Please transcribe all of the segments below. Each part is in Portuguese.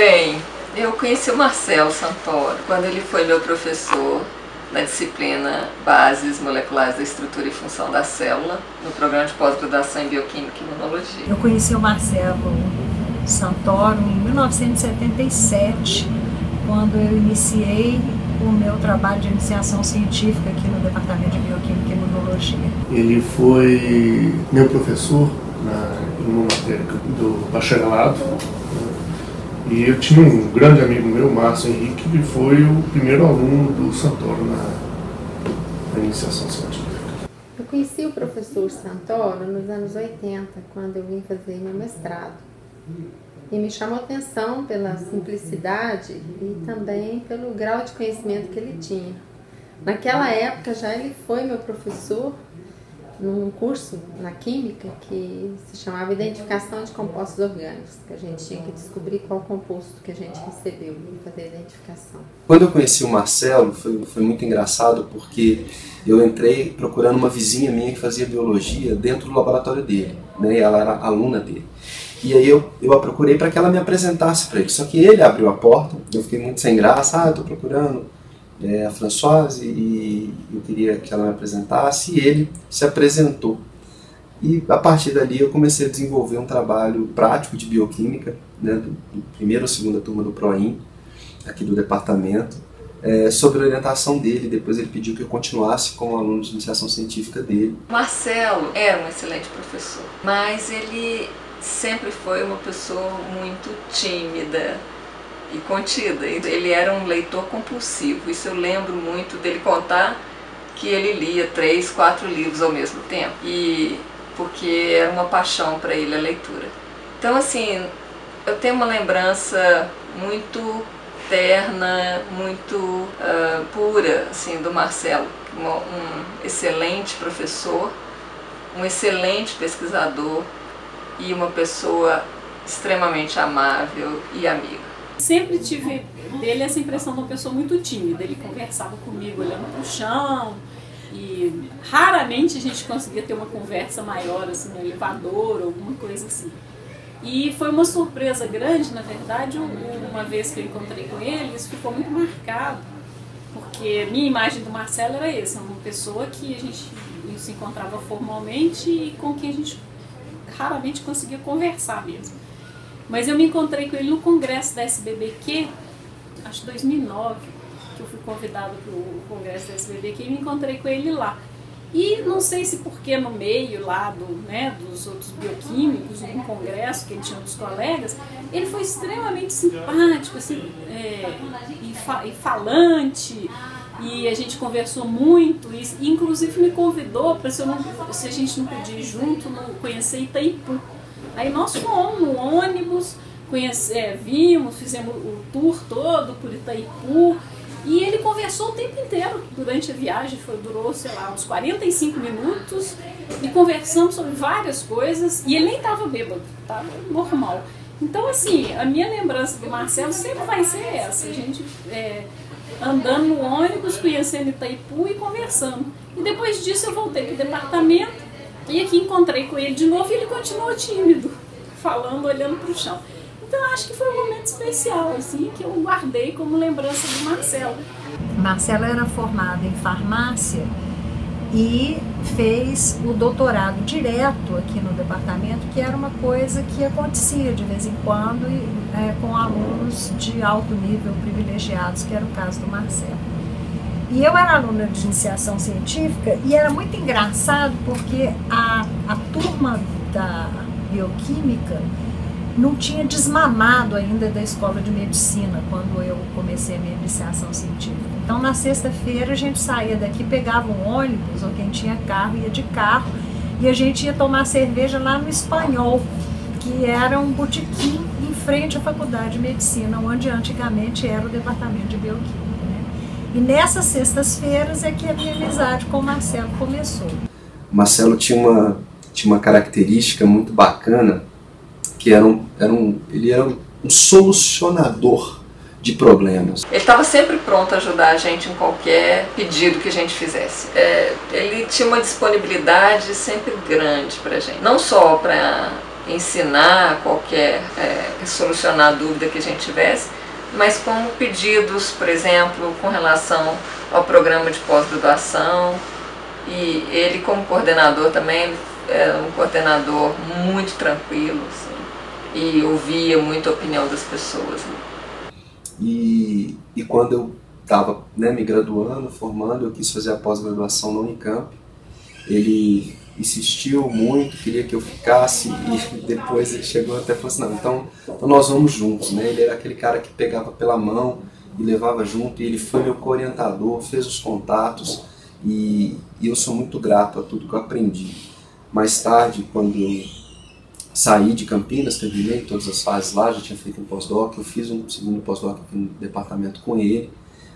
Bem, eu conheci o Marcelo Santoro quando ele foi meu professor na disciplina Bases Moleculares da Estrutura e Função da Célula, no programa de pós-graduação em Bioquímica e Imunologia. Eu conheci o Marcelo Santoro em 1977, quando eu iniciei o meu trabalho de iniciação científica aqui no Departamento de Bioquímica e Imunologia. Ele foi meu professor em uma matéria do bacharelado. E eu tinha um grande amigo meu, Márcio Henrique, que foi o primeiro aluno do Santoro na iniciação científica. Eu conheci o professor Santoro nos anos 80, quando eu vim fazer meu mestrado. E me chamou a atenção pela simplicidade e também pelo grau de conhecimento que ele tinha. Naquela época já ele foi meu professor num curso na Química que se chamava Identificação de Compostos Orgânicos, que a gente tinha que descobrir qual composto que a gente recebeu e fazer a identificação. Quando eu conheci o Marcelo, foi muito engraçado, porque eu entrei procurando uma vizinha minha que fazia biologia dentro do laboratório dele, né? Ela era aluna dele. E aí eu a procurei para que ela me apresentasse para ele, só que ele abriu a porta, eu fiquei muito sem graça, eu estou procurando a Françoise e eu queria que ela me apresentasse, e ele se apresentou. E a partir dali eu comecei a desenvolver um trabalho prático de bioquímica, né, do primeiro ou segunda turma do PROIN, aqui do departamento, sobre a orientação dele. Depois ele pediu que eu continuasse como aluno de iniciação científica dele. Marcelo era um excelente professor, mas ele sempre foi uma pessoa muito tímida e contida. Ele era um leitor compulsivo. Isso eu lembro muito dele contar, que ele lia 3, 4 livros ao mesmo tempo, e porque era uma paixão para ele a leitura. Então, assim, eu tenho uma lembrança muito terna, muito pura, assim, do Marcelo, um excelente professor, um excelente pesquisador e uma pessoa extremamente amável e amiga. Sempre tive dele essa impressão de uma pessoa muito tímida. Ele conversava comigo olhando para o chão e raramente a gente conseguia ter uma conversa maior, assim, no elevador ou alguma coisa assim. E foi uma surpresa grande, na verdade, uma vez que eu encontrei com ele, isso ficou muito marcado, porque minha imagem do Marcelo era essa, uma pessoa que a gente se encontrava formalmente e com quem a gente raramente conseguia conversar mesmo. Mas eu me encontrei com ele no congresso da SBBQ, acho que 2009, que eu fui convidada para o congresso da SBBQ e me encontrei com ele lá. E não sei se porque no meio lá dos outros bioquímicos, num congresso que ele tinha dos colegas, ele foi extremamente simpático, assim, e falante, e a gente conversou muito, e inclusive me convidou para se a gente não podia ir junto, conhecer Itaipu. Aí nós fomos no ônibus, vimos, fizemos o tour todo por Itaipu, e ele conversou o tempo inteiro durante a viagem, durou, sei lá, uns 45 minutos, e conversamos sobre várias coisas, e ele nem estava bêbado, estava normal. Então, assim, a minha lembrança do Marcelo sempre vai ser essa, a gente andando no ônibus, conhecendo Itaipu e conversando. E depois disso eu voltei para o departamento, e aqui encontrei com ele de novo e ele continuou tímido, falando, olhando para o chão. Então acho que foi um momento especial, assim, que eu guardei como lembrança do Marcelo. Marcelo era formado em farmácia e fez o doutorado direto aqui no departamento, que era uma coisa que acontecia de vez em quando com alunos de alto nível privilegiados, que era o caso do Marcelo. E eu era aluna de iniciação científica e era muito engraçado porque a turma da bioquímica não tinha desmamado ainda da escola de medicina quando eu comecei a minha iniciação científica. Então na sexta-feira a gente saía daqui, pegava um ônibus, ou quem tinha carro ia de carro, e a gente ia tomar cerveja lá no Espanhol, que era um botequim em frente à Faculdade de Medicina, onde antigamente era o departamento de bioquímica. E nessas sextas-feiras é que a minha amizade com o Marcelo começou. O Marcelo tinha uma característica muito bacana, que ele era um solucionador de problemas. Ele estava sempre pronto a ajudar a gente em qualquer pedido que a gente fizesse. Ele tinha uma disponibilidade sempre grande para a gente, não só para ensinar solucionar a dúvida que a gente tivesse, mas como pedidos, por exemplo, com relação ao programa de pós-graduação. E ele, como coordenador também, era um coordenador muito tranquilo, assim, e ouvia muito a opinião das pessoas. E quando eu estava, né, me graduando, formando, eu quis fazer a pós-graduação na Unicamp. Ele insistiu muito, queria que eu ficasse, e depois ele chegou até e falou assim, não, então nós vamos juntos, né? Ele era aquele cara que pegava pela mão e levava junto, e ele foi meu co-orientador, fez os contatos, e eu sou muito grato a tudo que eu aprendi. Mais tarde, quando eu saí de Campinas, terminei todas as fases lá, já tinha feito um pós-doc, eu fiz um segundo pós-doc aqui no departamento com ele,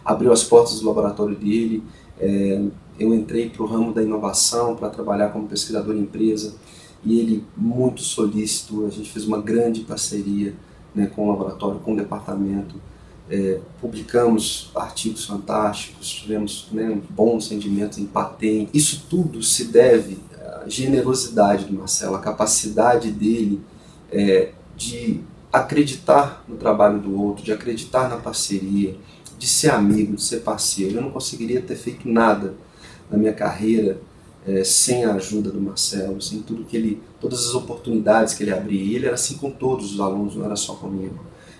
abriu as portas do laboratório dele, eu entrei para o ramo da inovação, para trabalhar como pesquisador em empresa, e ele muito solícito, a gente fez uma grande parceria, né, com o laboratório, com o departamento, publicamos artigos fantásticos, tivemos, né, bons rendimentos em patente. Isso tudo se deve à generosidade do Marcelo, à capacidade dele de acreditar no trabalho do outro, de acreditar na parceria, de ser amigo, de ser parceiro. Eu não conseguiria ter feito nada na minha carreira sem a ajuda do Marcelo, sem todas as oportunidades que ele abria. E ele era assim com todos os alunos, não era só comigo.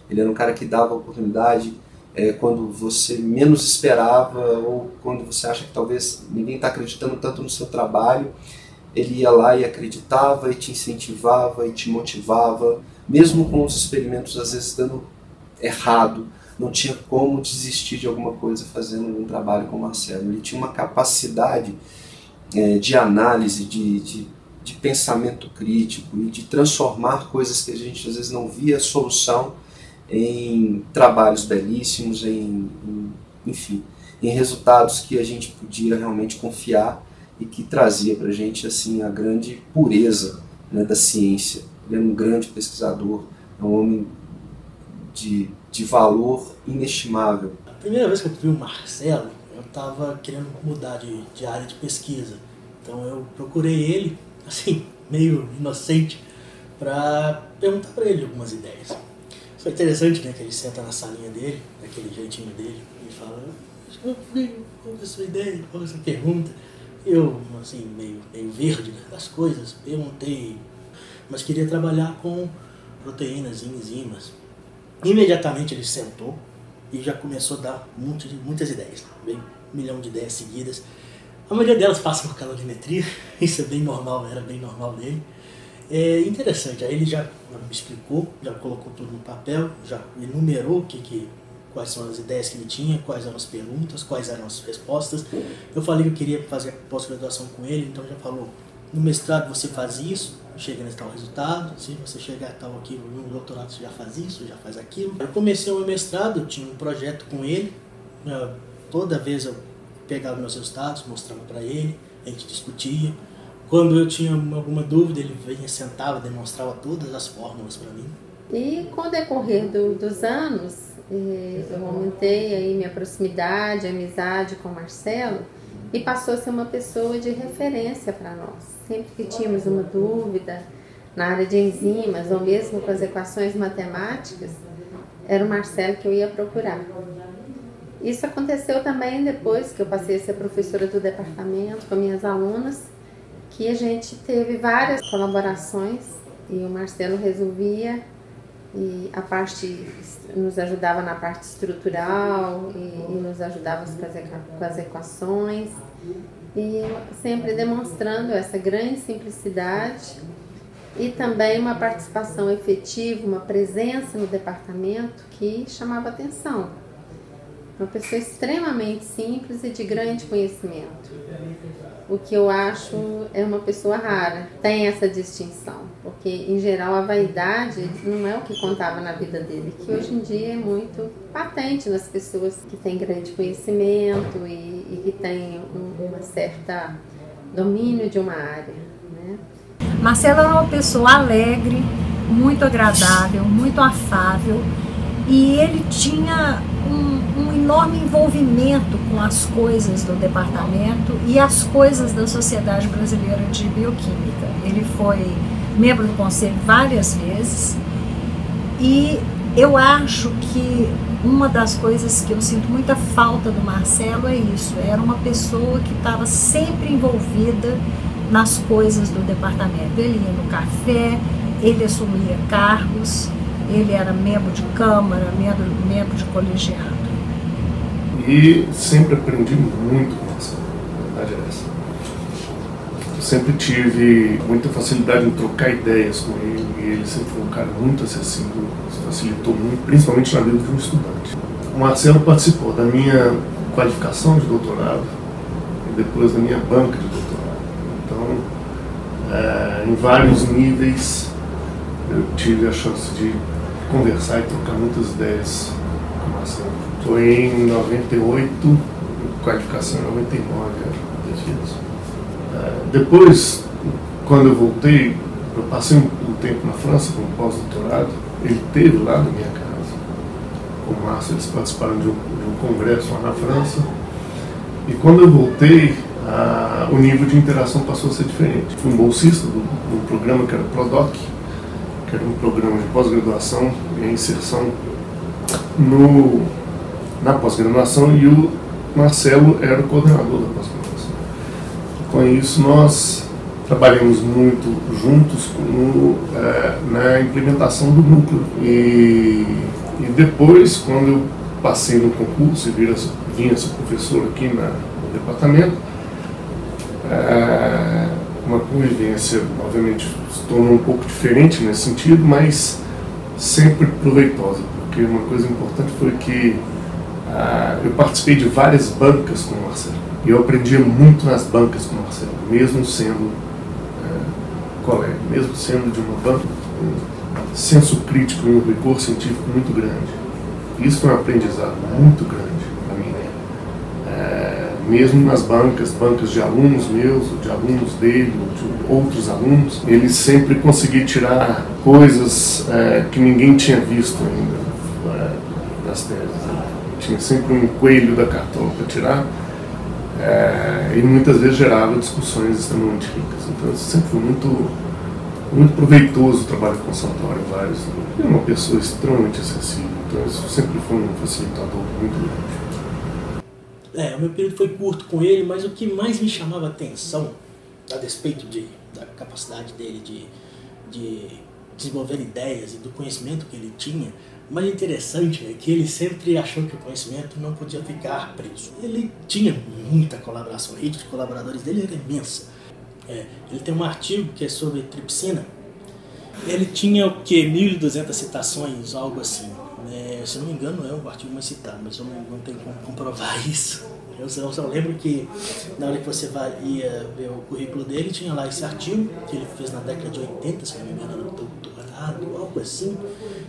Ele era um cara que dava oportunidade quando você menos esperava, ou quando você acha que talvez ninguém está acreditando tanto no seu trabalho. Ele ia lá e acreditava, e te incentivava, e te motivava, mesmo com os experimentos às vezes dando errado. Não tinha como desistir de alguma coisa fazendo um trabalho com o Marcelo. Ele tinha uma capacidade de análise, de pensamento crítico, e de transformar coisas que a gente às vezes não via solução em trabalhos belíssimos, enfim, em resultados que a gente podia realmente confiar e que trazia para a gente assim, a grande pureza, né, da ciência. Ele era um grande pesquisador, é um homem de valor inestimável. A primeira vez que eu vi o Marcelo, eu estava querendo mudar de área de pesquisa. Então eu procurei ele, assim, meio inocente, para perguntar para ele algumas ideias. Foi interessante, né, que ele senta na salinha dele, daquele jeitinho dele, e fala, qual é a sua ideia, qual é a sua pergunta? Eu, assim, meio verde, né, das coisas, perguntei, mas queria trabalhar com proteínas e enzimas. Imediatamente ele sentou e já começou a dar muitas ideias, bem, 1 milhão de ideias seguidas. A maioria delas passam por calorimetria, isso é bem normal, era bem normal dele. É interessante, aí ele já me explicou, já colocou tudo no papel, já enumerou quais são as ideias que ele tinha, quais eram as perguntas, quais eram as respostas. Eu falei que eu queria fazer pós-graduação com ele, então já falou, no mestrado você faz isso, chega nesse tal resultado, se você chegar a tal aqui no doutorado você já faz isso, já faz aquilo. Eu comecei o meu mestrado, eu tinha um projeto com ele, toda vez eu pegava meus resultados, mostrava para ele, a gente discutia. Quando eu tinha alguma dúvida, ele vinha, sentava, demonstrava todas as fórmulas para mim. E com o decorrer dos anos, eu aumentei aí minha proximidade, amizade com o Marcelo, e passou a ser uma pessoa de referência para nós. Sempre que tínhamos uma dúvida na área de enzimas, ou mesmo com as equações matemáticas, era o Marcelo que eu ia procurar. Isso aconteceu também depois que eu passei a ser professora do departamento com minhas alunas, que a gente teve várias colaborações e o Marcelo resolvia e nos ajudava na parte estrutural e nos ajudava com as equações, e sempre demonstrando essa grande simplicidade e também uma participação efetiva, uma presença no departamento que chamava atenção. Uma pessoa extremamente simples e de grande conhecimento. O que eu acho é uma pessoa rara, tem essa distinção, porque em geral a vaidade não é o que contava na vida dele, que hoje em dia é muito patente nas pessoas que têm grande conhecimento e que têm uma certa domínio de uma área, né? Marcelo era uma pessoa alegre, muito agradável, muito afável, e ele tinha um enorme envolvimento com as coisas do departamento e as coisas da Sociedade Brasileira de Bioquímica. Ele foi membro do conselho várias vezes, e eu acho que uma das coisas que eu sinto muita falta do Marcelo é isso, era uma pessoa que estava sempre envolvida nas coisas do departamento. Ele ia no café, ele assumia cargos, ele era membro de câmara, membro de colegiado. E sempre aprendi muito com Marcelo, a verdade é essa. Eu sempre tive muita facilidade em trocar ideias com ele, e ele sempre foi um cara muito acessível, facilitou muito, principalmente na vida de um estudante. O Marcelo participou da minha qualificação de doutorado e depois da minha banca de doutorado. Então, em vários níveis, eu tive a chance de conversar e trocar muitas ideias com o Marcelo. Foi em 98, qualificação em 99, defesa. Depois, quando eu voltei, eu passei um tempo na França como pós-doutorado, ele esteve lá na minha casa. Com o Márcio, eles participaram de um congresso lá na França. E quando eu voltei, o nível de interação passou a ser diferente. Fui um bolsista do programa que era o PRODOC, que era um programa de pós-graduação e inserção na pós-graduação, e o Marcelo era o coordenador da pós-graduação. Com isso, nós trabalhamos muito juntos na implementação do núcleo. E depois, quando eu passei no concurso e vinha ser professor aqui no departamento, uma convivência, obviamente, se tornou um pouco diferente nesse sentido, mas sempre proveitosa, porque uma coisa importante foi que eu participei de várias bancas com o Marcelo, e eu aprendia muito nas bancas com o Marcelo, mesmo sendo colega, mesmo sendo de uma banca, um senso crítico e um rigor científico muito grande. Isso foi um aprendizado muito grande para mim. Mesmo nas bancas de alunos meus, de alunos dele, de outros alunos, ele sempre conseguia tirar coisas que ninguém tinha visto ainda das teses. Tinha sempre um coelho da cartola para tirar, e muitas vezes gerava discussões extremamente ricas. Então, sempre foi muito proveitoso o trabalho com o Santoro em vários. Ele é uma pessoa extremamente acessível, então isso sempre foi um facilitador muito grande. O meu período foi curto com ele, mas o que mais me chamava a atenção, a despeito da capacidade dele de desenvolver ideias e do conhecimento que ele tinha, o mais interessante é que ele sempre achou que o conhecimento não podia ficar preso. Ele tinha muita colaboração, a rede de colaboradores dele era imensa. Ele tem um artigo que é sobre tripsina. Ele tinha o que? 1.200 citações, algo assim. Se não me engano, não é o artigo mais citado, mas eu não tenho como comprovar isso. Eu só lembro que na hora que você ia ver o currículo dele, tinha lá esse artigo que ele fez na década de 80, se não me engano, era doutorado, algo assim,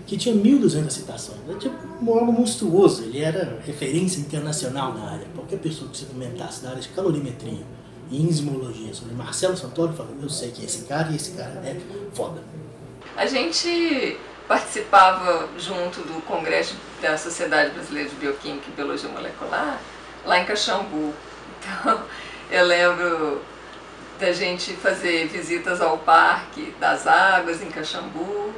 que tinha 1.200 citações. Era tipo algo monstruoso, ele era referência internacional na área. Qualquer pessoa que se comentasse da área de calorimetria e enzimologia sobre Marcelo Santoro, falando, eu sei que é esse cara e esse cara é foda. A gente participava junto do Congresso da Sociedade Brasileira de Bioquímica e Biologia Molecular, lá em Caxambu. Então, eu lembro da gente fazer visitas ao Parque das Águas, em Caxambu.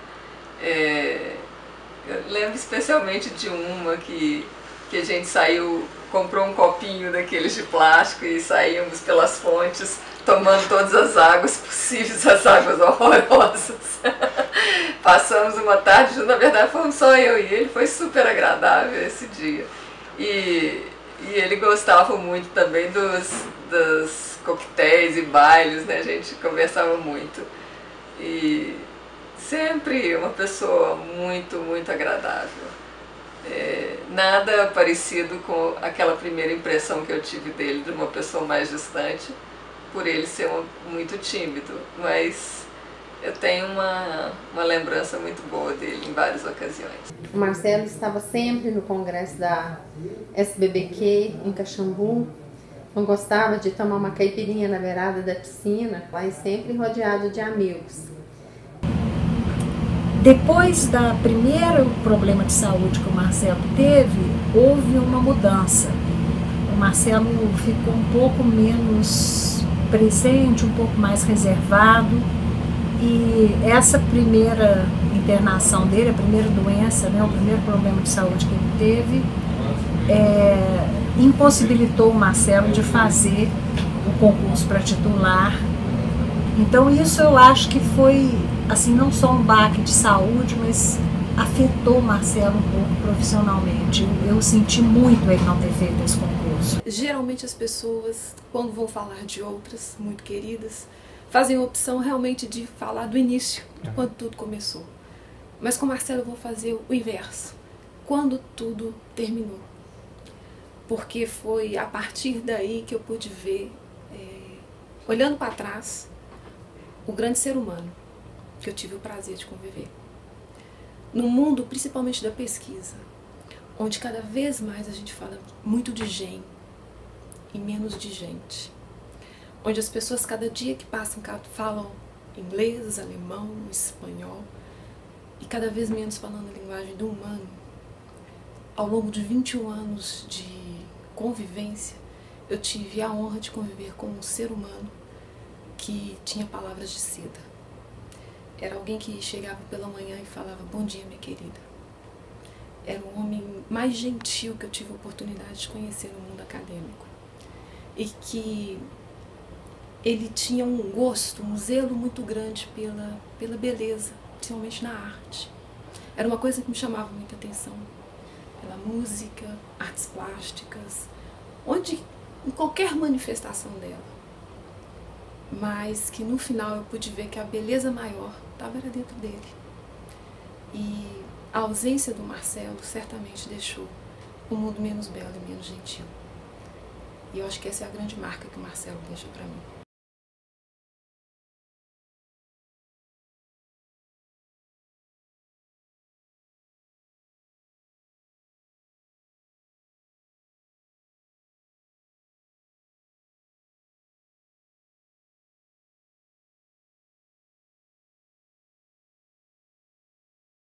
Eu lembro especialmente de uma que a gente saiu, comprou um copinho daqueles de plástico e saímos pelas fontes tomando todas as águas possíveis, as águas horrorosas. Passamos uma tarde, na verdade fomos só eu e ele, foi super agradável esse dia. E ele gostava muito também dos coquetéis e bailes, né? A gente conversava muito. E sempre uma pessoa muito agradável. Nada parecido com aquela primeira impressão que eu tive dele, de uma pessoa mais distante, por ele ser muito tímido, mas eu tenho uma lembrança muito boa dele em várias ocasiões. O Marcelo estava sempre no congresso da SBBQ em Caxambu, não gostava de tomar uma caipirinha na beirada da piscina, lá e sempre rodeado de amigos. Depois do primeiro problema de saúde que o Marcelo teve, houve uma mudança. O Marcelo ficou um pouco menos presente, um pouco mais reservado, E essa primeira internação dele, a primeira doença, né, o primeiro problema de saúde que ele teve, impossibilitou o Marcelo de fazer o concurso para titular. Então isso eu acho que foi, assim, não só um baque de saúde, mas afetou o Marcelo um pouco profissionalmente. Eu senti muito ele não ter feito esse concurso. Geralmente as pessoas, quando vão falar de outras muito queridas, fazem a opção realmente de falar do início, de quando tudo começou. Mas com o Marcelo eu vou fazer o inverso, quando tudo terminou. Porque foi a partir daí que eu pude ver, olhando para trás, o grande ser humano que eu tive o prazer de conviver. No mundo, principalmente da pesquisa, onde cada vez mais a gente fala muito de gen e menos de gente. Onde as pessoas, cada dia que passam, falam inglês, alemão, espanhol, e cada vez menos falando a linguagem do humano. Ao longo de 21 anos de convivência, eu tive a honra de conviver com um ser humano que tinha palavras de seda. Era alguém que chegava pela manhã e falava: bom dia, minha querida. Era o homem mais gentil que eu tive a oportunidade de conhecer no mundo acadêmico. E que ele tinha um gosto, um zelo muito grande pela beleza, principalmente na arte. Era uma coisa que me chamava muita atenção. Pela música, artes plásticas, em qualquer manifestação dela. Mas que no final eu pude ver que a beleza maior estava dentro dele. E a ausência do Marcelo certamente deixou o mundo menos belo e menos gentil. E eu acho que essa é a grande marca que o Marcelo deixa para mim.